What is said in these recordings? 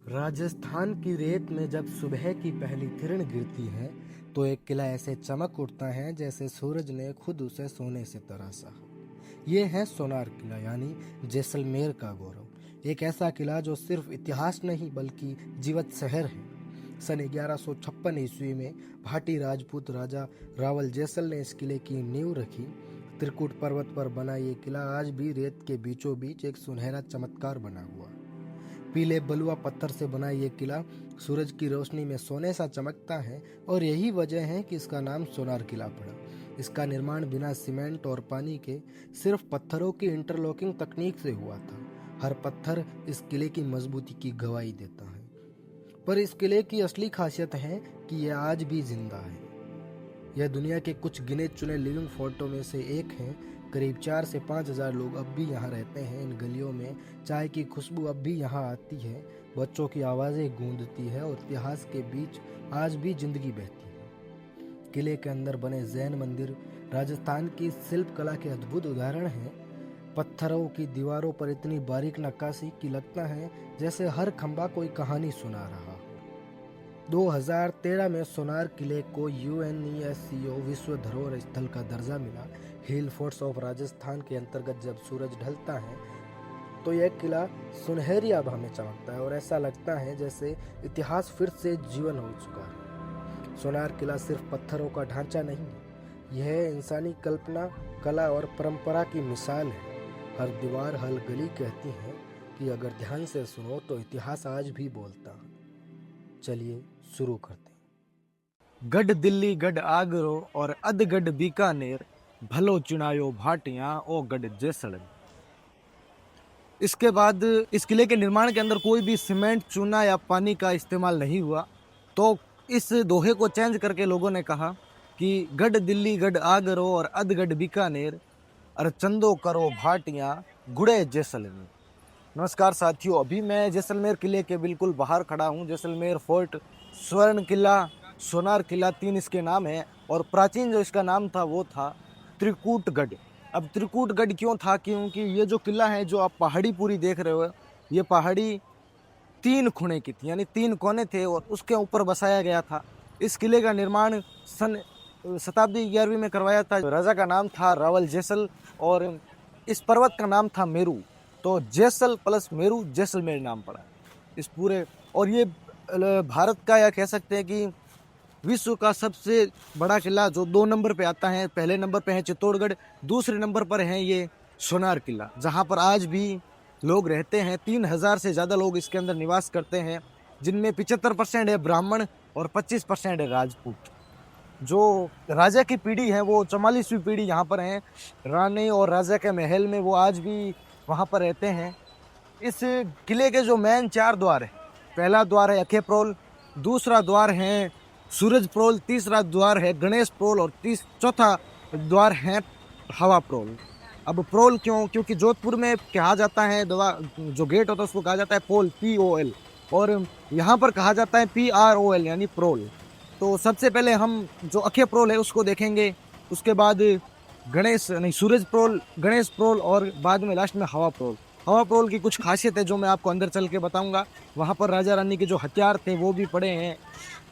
राजस्थान की रेत में जब सुबह की पहली किरण गिरती है तो एक किला ऐसे चमक उठता है जैसे सूरज ने खुद उसे सोने से तरासा। ये है सोनार किला यानी जैसलमेर का गौरव। एक ऐसा किला जो सिर्फ इतिहास नहीं बल्कि जीवत शहर है। सन 1156 ईस्वी में भाटी राजपूत राजा रावल जैसल ने इस किले की नींव रखी। त्रिकुट पर्वत पर बना ये किला आज भी रेत के बीचों बीच एक सुनहरा चमत्कार बना हुआ। पीले बलुआ पत्थर से बना ये किला सूरज की रोशनी में सोने सा चमकता है और यही वजह है कि इसका नाम सोनार किला पड़ा। इसका निर्माण बिना सीमेंट और पानी के सिर्फ पत्थरों की इंटरलॉकिंग तकनीक से हुआ था। हर पत्थर इस किले की मजबूती की गवाही देता है। पर इस किले की असली खासियत है कि यह आज भी जिंदा है। यह दुनिया के कुछ गिने चुने लिविंग फोर्टों में से एक है। करीब 4 से 5 हजार लोग अब भी यहाँ रहते हैं। इन गलियों में चाय की खुशबू अब भी यहाँ आती है, बच्चों की आवाज़ें गूंजती है और इतिहास के बीच आज भी जिंदगी बहती है। किले के अंदर बने जैन मंदिर राजस्थान की शिल्प कला के अद्भुत उदाहरण हैं। पत्थरों की दीवारों पर इतनी बारीक नक्काशी कि लगता है जैसे हर खंबा कोई कहानी सुना रहा हो। 2013 में सोनार किले को यूनेस्को विश्व धरोहर स्थल का दर्जा मिला। हिल फोर्ट्स ऑफ राजस्थान के अंतर्गत जब सूरज ढलता है तो यह किला सुनहरी आभा में चमकता है और ऐसा लगता है जैसे इतिहास फिर से जीवन हो चुका है। सोनार किला सिर्फ पत्थरों का ढांचा नहीं है, यह इंसानी कल्पना, कला और परंपरा की मिसाल है। हर दीवार, हर गली कहती है कि अगर ध्यान से सुनो तो इतिहास आज भी बोलता है। चलिए शुरू करते हैं। गढ़ दिल्ली गढ़ आगरो और अधगढ़ बीकानेर भलो चुनायो भाटियां ओ गढ़ जैसलमेर। इसके बाद इस किले के निर्माण के अंदर कोई भी सीमेंट, चूना या पानी का इस्तेमाल नहीं हुआ। तो इस दोहे को चेंज करके लोगों ने कहा कि गढ़ दिल्ली गढ़ आगरो और अधगढ़ बीकानेर और चंदो करो भाटियां गुड़े जैसलमेर। नमस्कार साथियों, अभी मैं जैसलमेर किले के बिल्कुल बाहर खड़ा हूँ। जैसलमेर फोर्ट, स्वर्ण किला, सोनार किला, 3 इसके नाम हैं और प्राचीन जो इसका नाम था वो था त्रिकूटगढ़। अब त्रिकूटगढ़ क्यों था? क्योंकि ये जो किला है, जो आप पहाड़ी पूरी देख रहे हो, ये पहाड़ी 3 खुणे की थी, यानी 3 कोने थे और उसके ऊपर बसाया गया था। इस किले का निर्माण सन शताब्दी 11वीं में करवाया था। राजा का नाम था रावल जैसल और इस पर्वत का नाम था मेरू। तो जैसल प्लस मेरू जैसलमेर नाम पड़ा इस पूरे। और ये भारत का, या कह सकते हैं कि विश्व का सबसे बड़ा किला जो 2 नंबर पे आता है। पहले नंबर पे है चित्तौड़गढ़, दूसरे नंबर पर है ये सोनार किला, जहाँ पर आज भी लोग रहते हैं। 3000 से ज़्यादा लोग इसके अंदर निवास करते हैं, जिनमें 75% है ब्राह्मण और 25% है राजपूत। जो राजा की पीढ़ी है वो 44वीं पीढ़ी यहाँ पर है। रानी और राजा के महल में वो आज भी वहाँ पर रहते हैं। इस किले के जो मेन 4 द्वार है, पहला द्वार है अखे प्रोल, दूसरा द्वार है सूरज प्रोल, तीसरा द्वार है गणेश प्रोल और चौथा द्वार है हवा प्रोल। अब प्रोल क्यों? क्योंकि जोधपुर में कहा जाता है, जो गेट होता है उसको कहा जाता है पोल, POL, और यहाँ पर कहा जाता है PROL यानी प्रोल। तो सबसे पहले हम जो अखे प्रोल है उसको देखेंगे, उसके बाद सूरज प्रोल, गणेश प्रोल और बाद में लास्ट में हवा प्रोल। हवा प्रोल की कुछ खासियत है जो मैं आपको अंदर चल के बताऊंगा। वहाँ पर राजा रानी के जो हथियार थे वो भी पड़े हैं,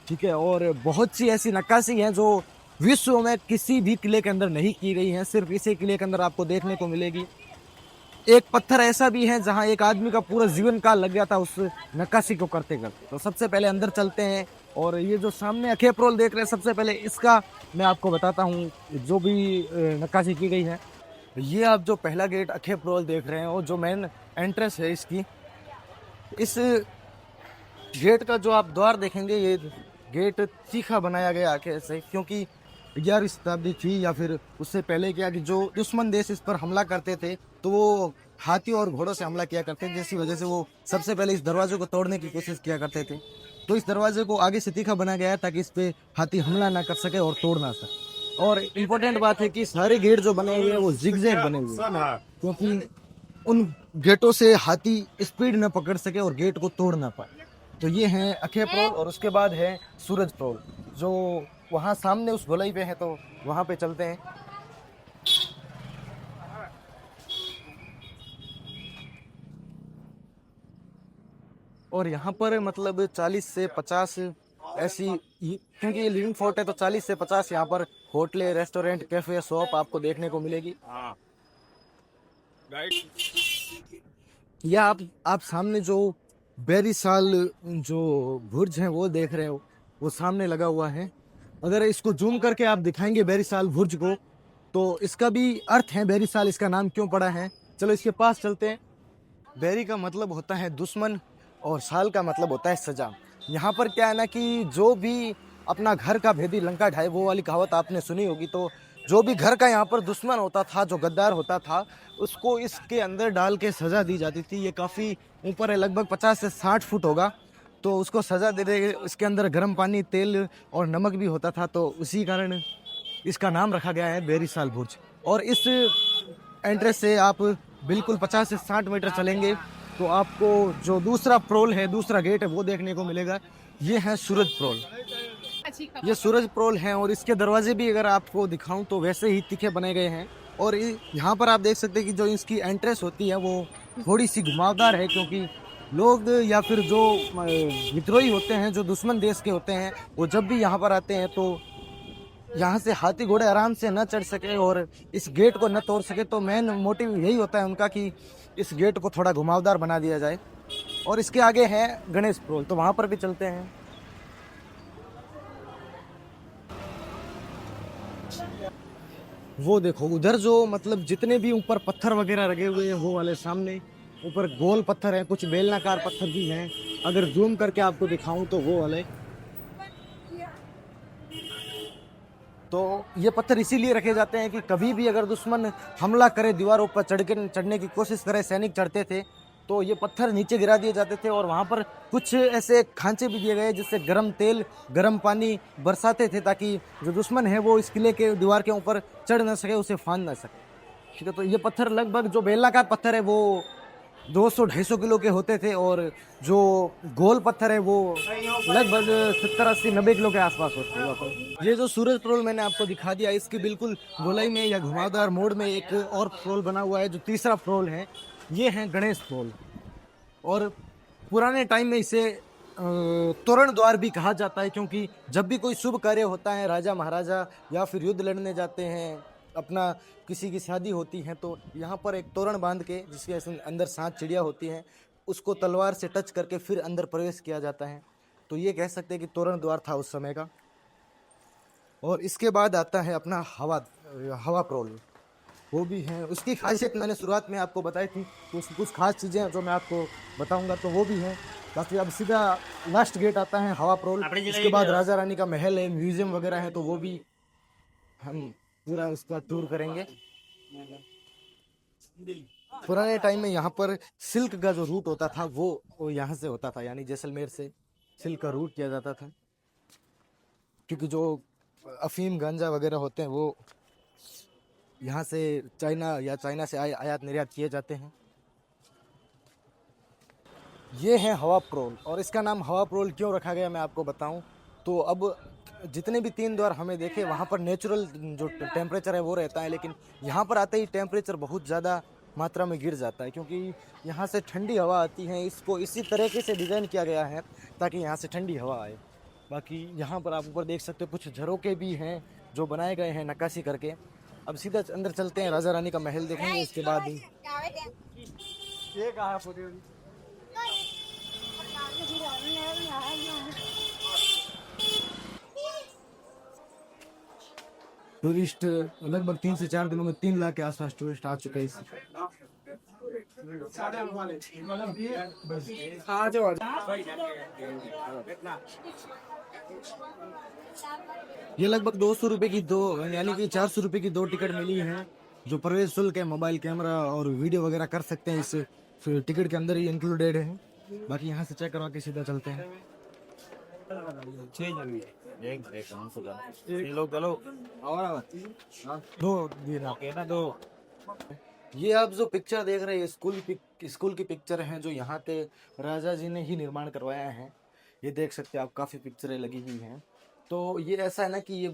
ठीक है। और बहुत सी ऐसी नक्काशी हैं जो विश्व में किसी भी किले के अंदर नहीं की गई हैं, सिर्फ इसी किले के अंदर आपको देखने को मिलेगी। एक पत्थर ऐसा भी है जहाँ एक आदमी का पूरा जीवन काल लग गया था उस नक्काशी को करते करते। तो सबसे पहले अंदर चलते हैं और ये जो सामने अखे प्रोल देख रहे हैं, सबसे पहले इसका मैं आपको बताता हूँ जो भी नक्काशी की गई है। ये आप जो पहला गेट अखे प्रोल देख रहे हैं वो जो मेन एंट्रेंस है इसकी, इस गेट का जो आप द्वार देखेंगे, ये गेट तीखा बनाया गया आके से, क्योंकि 11वीं शताब्दी थी या फिर उससे पहले क्या कि जो दुश्मन देश इस पर हमला करते थे तो वो हाथी और घोड़ों से हमला किया करते थे, जिसकी वजह से वो सबसे पहले इस दरवाजे को तोड़ने की कोशिश किया करते थे। तो इस दरवाजे को आगे से तीखा बनाया गया ताकि इस पे हाथी हमला ना कर सके और तोड़ ना सके। और इम्पोर्टेंट बात है कि सारे गेट जो बने हुए हैं वो जिगजैग बने हुए हैं, क्योंकि उन गेटों से हाथी स्पीड न पकड़ सके और गेट को तोड़ ना पाए। तो ये है अखे प्रोल और उसके बाद है सूरज प्रोल, जो वहाँ सामने उस गोलाई पे है, तो वहाँ पे चलते हैं। और यहाँ पर मतलब 40 से 50 ऐसी क्योंकि ये लिविंग फोर्ट है तो 40 से 50 यहाँ पर होटलें, रेस्टोरेंट, कैफे, शॉप आपको देखने को मिलेगी। या आप सामने जो बेरीसाल जो बुर्ज है वो देख रहे हो, वो सामने लगा हुआ है। अगर इसको जूम करके आप दिखाएंगे बेरीसाल बुर्ज को, तो इसका भी अर्थ है बेरीसाल इसका नाम क्यों पड़ा है। चलो इसके पास चलते हैं। बेरी का मतलब होता है दुश्मन और साल का मतलब होता है सजा। यहाँ पर क्या है ना कि जो भी अपना घर का भेदी लंका ढाए, वो वाली कहावत आपने सुनी होगी। तो जो भी घर का यहाँ पर दुश्मन होता था, जो गद्दार होता था, उसको इसके अंदर डाल के सजा दी जाती थी। ये काफ़ी ऊपर है, लगभग 50 से 60 फुट होगा। तो उसको सजा दे दे, इसके अंदर गर्म पानी, तेल और नमक भी होता था। तो उसी कारण इसका नाम रखा गया है बेरीसाल बुर्ज। और इस एंट्रेंस से आप बिल्कुल 50 से 60 मीटर चलेंगे तो आपको जो दूसरा प्रोल है, दूसरा गेट है, वो देखने को मिलेगा। ये है सूरज प्रोल। ये सूरज प्रोल है और इसके दरवाजे भी अगर आपको दिखाऊं तो वैसे ही तीखे बने गए हैं। और यहाँ पर आप देख सकते हैं कि जो इसकी एंट्रेंस होती है वो थोड़ी सी घुमावदार है, क्योंकि लोग या फिर जो विद्रोही होते हैं, जो दुश्मन देश के होते हैं, वो जब भी यहाँ पर आते हैं तो यहाँ से हाथी घोड़े आराम से न चढ़ सके और इस गेट को न तोड़ सके। तो मेन मोटिव यही होता है उनका कि इस गेट को थोड़ा घुमावदार बना दिया जाए। और इसके आगे है गणेश प्रोल, तो वहाँ पर भी चलते हैं। वो देखो उधर जो मतलब जितने भी ऊपर पत्थर वगैरह लगे हुए हैं, वो वाले सामने ऊपर गोल पत्थर हैं, कुछ बेलनाकार पत्थर भी हैं। अगर जूम करके आपको दिखाऊं तो वो वाले, तो ये पत्थर इसीलिए रखे जाते हैं कि कभी भी अगर दुश्मन हमला करे, दीवारों पर चढ़ने की कोशिश करे, सैनिक चढ़ते थे तो ये पत्थर नीचे गिरा दिए जाते थे। और वहाँ पर कुछ ऐसे खांचे भी दिए गए जिससे गर्म तेल, गर्म पानी बरसाते थे, ताकि जो दुश्मन है वो इस किले के दीवार के ऊपर चढ़ ना सके, उसे फांद ना सके। ठीक है, तो ये पत्थर लगभग जो बेलनाकार पत्थर है वो 200-250 किलो के होते थे, और जो गोल पत्थर है वो लगभग 70-80-90 किलो के आसपास होते हैं। ये जो सूरज प्रोल मैंने आपको दिखा दिया, इसकी बिल्कुल गोलाई में या घुमावदार मोड़ में एक और प्रोल बना हुआ है, जो तीसरा प्रोल है। ये है गणेश प्रोल। और पुराने टाइम में इसे तोरण द्वार भी कहा जाता है, क्योंकि जब भी कोई शुभ कार्य होता है, राजा महाराजा या फिर युद्ध लड़ने जाते हैं, अपना किसी की शादी होती है, तो यहाँ पर एक तोरण बांध के, जिसके अंदर 7 चिड़िया होती हैं, उसको तलवार से टच करके फिर अंदर प्रवेश किया जाता है। तो ये कह सकते हैं कि तोरण द्वार था उस समय का। और इसके बाद आता है अपना हवा प्रोल, वो भी है। उसकी खासियत मैंने शुरुआत में आपको बताई थी, तो कुछ खास चीज़ें हैं जो मैं आपको बताऊंगा, तो वो भी हैं। बाकी अब सीधा लास्ट गेट आता है हवा प्रोल। इसके बाद राजा रानी का महल है, म्यूजियम वगैरह है, तो वो भी हम पूरा उसका टूर करेंगे। पुराने टाइम में यहाँ पर सिल्क का जो रूट होता था वो यहाँ से होता था, यानी जैसलमेर से सिल्क का रूट किया जाता था, क्योंकि जो अफीम गांजा वगैरह होते हैं वो यहाँ से चाइना से आयात निर्यात किए जाते हैं। ये है हवा प्रोल, और इसका नाम हवा प्रोल क्यों रखा गया मैं आपको बताऊं। तो अब जितने भी 3 द्वार हमें देखे, वहाँ पर नेचुरल जो टेम्परेचर है वो रहता है, लेकिन यहाँ पर आते ही टेम्परेचर बहुत ज़्यादा मात्रा में गिर जाता है, क्योंकि यहाँ से ठंडी हवा आती है। इसको इसी तरीके से डिज़ाइन किया गया है ताकि यहाँ से ठंडी हवा आए। बाकी यहाँ पर आप ऊपर देख सकते हो कुछ झरोके भी हैं जो बनाए गए हैं नक्काशी करके। अब सीधा अंदर चलते हैं, राजा रानी का महल देखेंगे। इसके बाद टूरिस्ट लगभग 3 से 4 दिनों में 3 लाख के आसपास टूरिस्ट आ चुके हैं। ये लगभग 200 रुपए की दो, यानी कि 400 रुपए की 2 टिकट मिली है, जो प्रवेश शुल्क है। मोबाइल कैमरा और वीडियो वगैरह कर सकते हैं, इस फिर टिकट के अंदर ही इंक्लूडेड है। बाकी यहाँ से चेक करवा के सीधा चलते हैं। दो ये आप जो पिक्चर देख रहे हैं, स्कूल की पिक्चर हैं, जो यहाँ के राजा जी ने ही निर्माण करवाया है। ये देख सकते हैं आप, काफ़ी पिक्चरें लगी हुई हैं। तो ये ऐसा है ना कि ये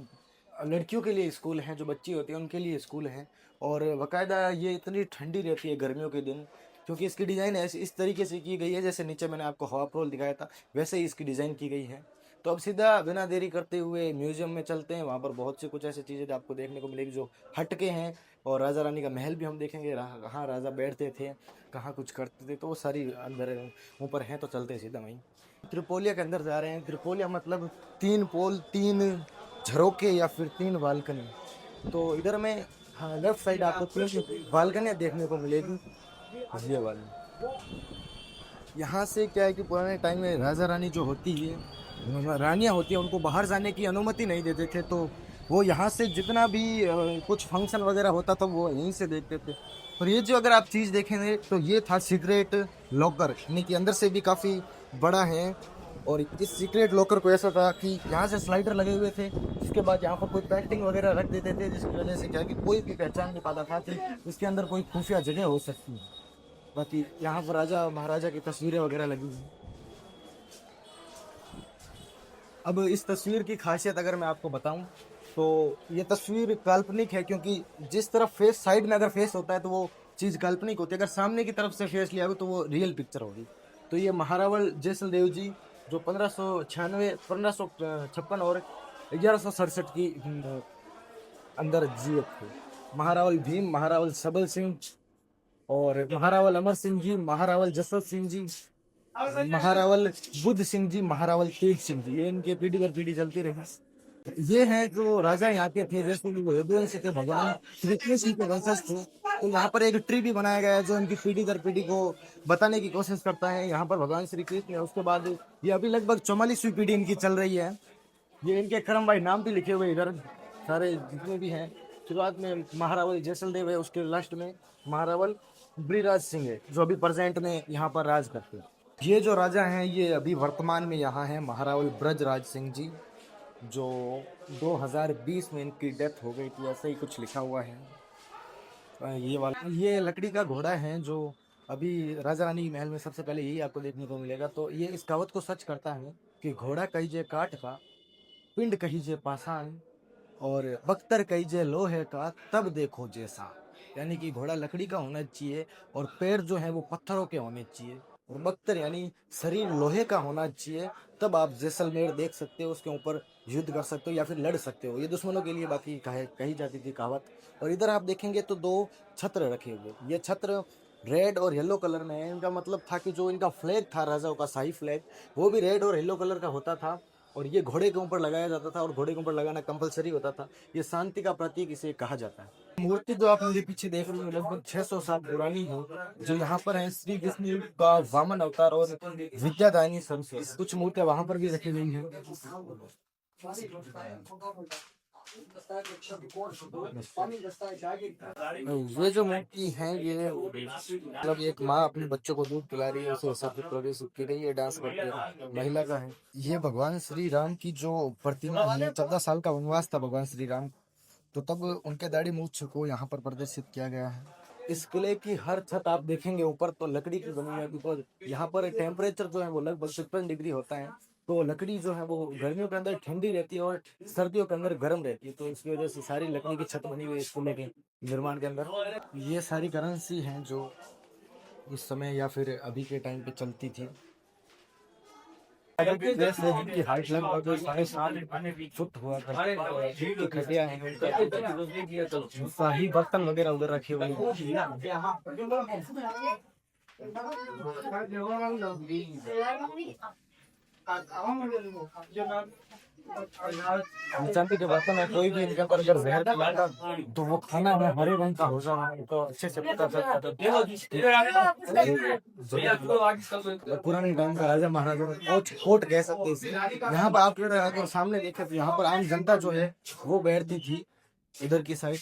लड़कियों के लिए स्कूल हैं, जो बच्ची होती है उनके लिए स्कूल हैं। और बाकायदा ये इतनी ठंडी रहती है गर्मियों के दिन क्योंकि इसकी डिज़ाइन ऐसे इस तरीके से की गई है, जैसे नीचे मैंने आपको हवा प्रोल दिखाया था वैसे ही इसकी डिज़ाइन की गई है। तो अब सीधा बिना देरी करते हुए म्यूजियम में चलते हैं। वहाँ पर बहुत सी कुछ ऐसी चीज़ें आपको देखने को मिलेगी जो हटके हैं, और राजा रानी का महल भी हम देखेंगे, कहाँ राजा बैठते थे, कहाँ कुछ करते थे, तो वो सारी अंदर ऊपर हैं। तो चलते हैं सीधा वहीं। त्रिपोलिया के अंदर जा रहे हैं। त्रिपोलिया मतलब 3 पोल, 3 झरोके या फिर 3 बालकनी। तो इधर में हाँ लेफ्ट साइड आपको 3 बालकनियाँ देखने को मिलेगी, ये वाली। यहाँ से क्या है कि पुराने टाइम में राजा रानी जो होती है, रानियाँ होती हैं, उनको बाहर जाने की अनुमति नहीं देते थे। तो वो यहाँ से जितना भी कुछ फंक्शन वगैरह होता था वो यहीं से देखते थे। और ये जो अगर आप चीज़ देखेंगे तो ये था सीक्रेट लॉकर, यानी कि अंदर से भी काफ़ी बड़ा है। और इस सीक्रेट लॉकर को ऐसा था कि यहाँ से स्लाइडर लगे हुए थे, इसके बाद यहाँ पर कोई पेंटिंग वगैरह रख देते थे, जिसकी वजह से क्या है कि कोई भी पहचान नहीं पाता था कि इसके अंदर कोई खुफिया जगह हो सकती है। बाकी यहाँ पर राजा महाराजा की तस्वीरें वगैरह लगी हुई हैं। अब इस तस्वीर की खासियत अगर मैं आपको बताऊं तो ये तस्वीर काल्पनिक है, क्योंकि जिस तरफ फेस, साइड में अगर फेस होता है तो वो चीज़ काल्पनिक होती है, अगर सामने की तरफ से फेस लिया हो तो वो रियल पिक्चर होगी। तो ये महारावल जैसलदेव जी जो 1556 और 1167 की अंदर जिए थे। महारावल भीम, महारावल सबल सिंह, और महारावल अमर सिंह जी, महारावल जसवंत सिंह जी, महारावल बुद्ध सिंह जी, महारावल तेज सिंह जी, ये इनके पीढ़ी दर पीढ़ी चलती रही। ये है जो राजा यहाँ के थे, जैसे कि वो यदुवंश के भगवान श्री कृष्ण के वंशज थे। तो यहाँ पर एक ट्री भी बनाया गया है जो इनकी पीढ़ी दर पीढ़ी को बताने की कोशिश करता है। यहाँ पर भगवान श्री कृष्ण है, उसके बाद ये अभी लगभग 44वीं पीढ़ी इनकी चल रही है। ये इनके क्रम भाई नाम भी लिखे हुए इधर सारे जितने भी हैं। शुरुआत में महारावल जैसलदेव है, उसके लास्ट में महारावल ब्रिराज सिंह है जो अभी प्रेजेंट में यहाँ पर राज करते हैं। ये जो राजा हैं ये अभी वर्तमान में यहाँ हैं, महारावल ब्रजराज सिंह जी, जो 2020 में इनकी डेथ हो गई थी, ऐसा ही कुछ लिखा हुआ है। ये वाला ये लकड़ी का घोड़ा है जो अभी राजा रानी के महल में सबसे पहले यही आपको देखने को मिलेगा। तो ये इस कहावत को सच करता है कि घोड़ा कहीजे काठ का, पिंड कहीजे पाषाण, और बख्तर कहीजे लोहे का, तब देखो जैसा। यानी कि घोड़ा लकड़ी का होना चाहिए और पैर जो है वो पत्थरों के होने चाहिए, और बख्तर यानी शरीर लोहे का होना चाहिए, तब आप जैसलमेर देख सकते हो, उसके ऊपर युद्ध कर सकते हो या फिर लड़ सकते हो। ये दुश्मनों के लिए बाकी कही जाती थी कहावत। और इधर आप देखेंगे तो 2 छत्र रखे हुए, ये छत्र रेड और येलो कलर में है। इनका मतलब था कि जो इनका फ्लैग था राजाओं का शाही फ्लैग, वो भी रेड और येलो कलर का होता था, और ये घोड़े के ऊपर लगाया जाता था, और घोड़े के ऊपर लगाना कंपलसरी होता था। ये शांति का प्रतीक इसे कहा जाता है। मूर्ति जो आप मेरे पीछे देख रहे हो लगभग 600 साल पुरानी है, जो यहाँ पर है श्री कृष्ण का वामन अवतार और विद्यादायनी सरस्वती। कुछ मूर्तियां वहां पर भी रखी गई हैं। ये जो मूर्ति है ये मतलब एक माँ अपने बच्चों को दूध पिला रही है, उसे सब प्रवेश की रही है, डांस करती है, महिला का है। ये भगवान श्री राम की जो प्रतिमा है, 14 साल का वनवास था भगवान श्री राम, तो तब उनके दाढ़ी मूंछ को यहाँ पर प्रदर्शित किया गया है। इस किले की हर छत आप देखेंगे ऊपर तो लकड़ी की बनी है, बिकॉज यहाँ पर टेम्परेचर जो है वो लगभग 53 डिग्री होता है। तो लकड़ी जो है वो गर्मियों के अंदर ठंडी रहती है और सर्दियों के अंदर गर्म रहती है, तो इसकी वजह से सारी लकड़ी की छत बनी हुई है इस किले के निर्माण के अंदर। ये सारी करेंसी हैं जो उस समय या फिर अभी के टाइम पे चलती थी। की हाइट लगभग 7.5 फुट हुआ करती, खटिया है, शाही बर्तन वगैरह उधर रखे हुए हैं। चांदी के बर्तन है, कोई भी इनके अंदर अगर जहर डाला तो वो खाना है हरे रंग का हो जाए तो अच्छे से पता चलता था। पुराने टाइम का राजा महाराजा कोट कह सकते हैं इसे। यहाँ पर आप अगर सामने देखें तो यहाँ पर आम जनता जो है वो बैठती थी इधर की साइड,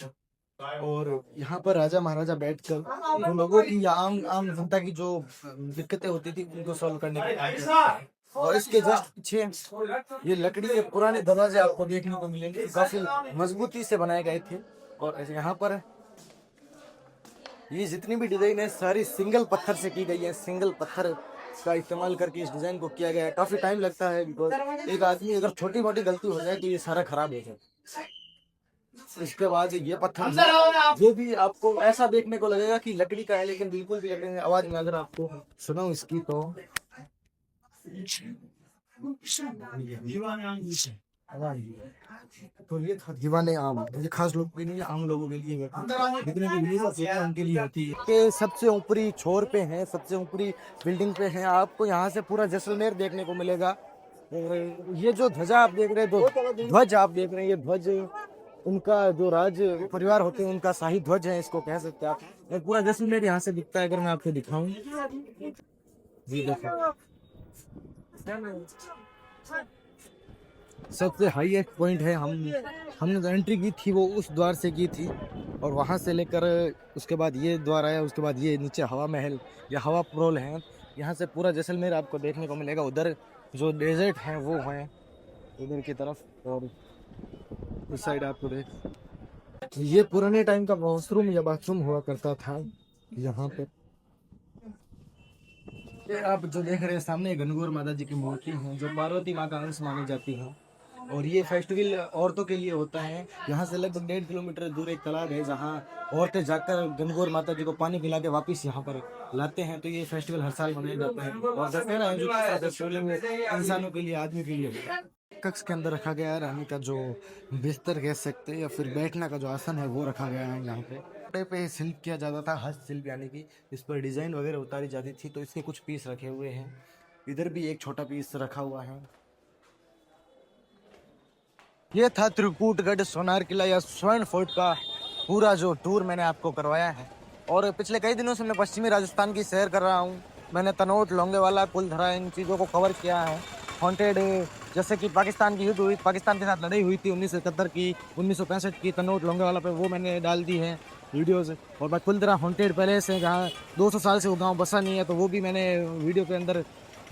और यहाँ पर राजा महाराजा बैठकर उन लोगों की या आम जनता की जो दिक्कतें होती थी उनको सॉल्व करने के। और इसके जस्ट पीछे ये लकड़ी के पुराने दरवाजे आपको देखने को मिलेंगे, काफी मजबूती से बनाए गए थे। और यहाँ पर ये जितनी भी डिजाइन है सारी सिंगल पत्थर से की गई है, सिंगल पत्थर का इस्तेमाल करके इस डिजाइन को किया गया है। काफी टाइम लगता है बिकॉज एक आदमी अगर छोटी मोटी गलती हो जाए तो ये सारा खराब हो जाए। इसके बाद ये पत्थर ये भी आपको ऐसा देखने को लगेगा कि लकड़ी का है, लेकिन बिल्कुल भी लकड़ी नहीं। आवाज में अगर आपको सुनाऊं इसकी तो ये था दीवाने आम। ये खास लोगों के लिए, आम लोगों के लिए, जितने भी विलेजेस हैं उनके लिए होती है। के सबसे ऊपरी छोर पे हैं, सबसे ऊपरी बिल्डिंग पे हैं, आपको यहाँ से पूरा जैसलमेर देखने को मिलेगा। और ये जो ध्वजा आप देख रहे हैं, जो ध्वज आप देख रहे हैं, ये ध्वज उनका जो राज परिवार होते हैं उनका शाही ध्वज है, इसको कह सकते हैं आप। और पूरा जैसलमेर यहाँ से दिखता है, अगर मैं आपको दिखाऊं। जी देखो, सबसे हाईएस्ट पॉइंट है। हमने जो एंट्री की थी वो उस द्वार से की थी, और वहाँ से लेकर उसके बाद ये द्वार आया, उसके बाद ये नीचे हवा महल या हवा प्रोल है। यहाँ से पूरा जैसलमेर आपको देखने को मिलेगा। उधर जो डेजर्ट है वो है उधर की तरफ, और इस साइड आपको देख, ये पुराने टाइम का वॉशरूम या बाथरूम हुआ करता था यहाँ पे। ये आप जो देख रहे हैं सामने गणगौर माता जी की मूर्ति है, जो पार्वती माँ का अंश मानी जाती है। और ये फेस्टिवल औरतों के लिए होता है। यहाँ से लगभग 1.5 किलोमीटर दूर एक तालाब है, जहाँ औरतें जाकर गणगौर माता जी को पानी पिला के वापिस यहाँ पर लाते हैं। तो ये फेस्टिवल हर साल मनाया जाता है। और दशहरा है जो फेस्टिवल में इंसानों के लिए, आदमी के लिए कक्ष के अंदर रखा गया है। रानी का जो बिस्तर कह सकते हैं या फिर बैठने का जो आसन है वो रखा गया है। यहाँ पे शिल्प किया जाता था, हस्तशिल्प, यानी कि इस पर डिजाइन वगैरह उतारी जाती थी। तो इसके कुछ पीस रखे हुए हैं। इधर भी एक छोटा पीस रखा हुआ है। ये था त्रिकुटगढ़ सोनार किला या स्वर्ण फोर्ट का पूरा जो टूर मैंने आपको करवाया है। और पिछले कई दिनों से मैं पश्चिमी राजस्थान की सैर कर रहा हूँ। मैंने तनोट, लोंगेवाला, कुलधरा, इन चीज़ों को कवर किया है। हॉन्टेड, जैसे कि पाकिस्तान की युद्ध हुई, पाकिस्तान के साथ लड़ाई हुई थी 1971 की, 1965 की, तनोट, लोंगेवाला पे वो मैंने डाल दी है वीडियोज़। और बाद कुलधरा हॉन्टेड पैलेस है, जहाँ 200 साल से वो गाँव बसा नहीं है, तो वो भी मैंने वीडियो के अंदर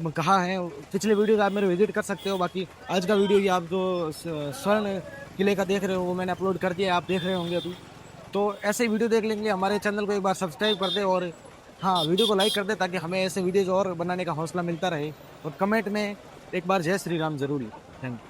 कहा है। पिछले वीडियो आप मेरे विजिट कर सकते हो। बाकी आज का वीडियो ये आप जो स्वर्ण किले का देख रहे हो वो मैंने अपलोड कर दिया, आप देख रहे होंगे अभी। तो ऐसे ही वीडियो देख लेंगे, हमारे चैनल को एक बार सब्सक्राइब कर दे, और हाँ, वीडियो को लाइक कर दे, ताकि हमें ऐसे वीडियोज़ और बनाने का हौसला मिलता रहे। और कमेंट में एक बार जय श्री राम जरूर लिखें। Thank you.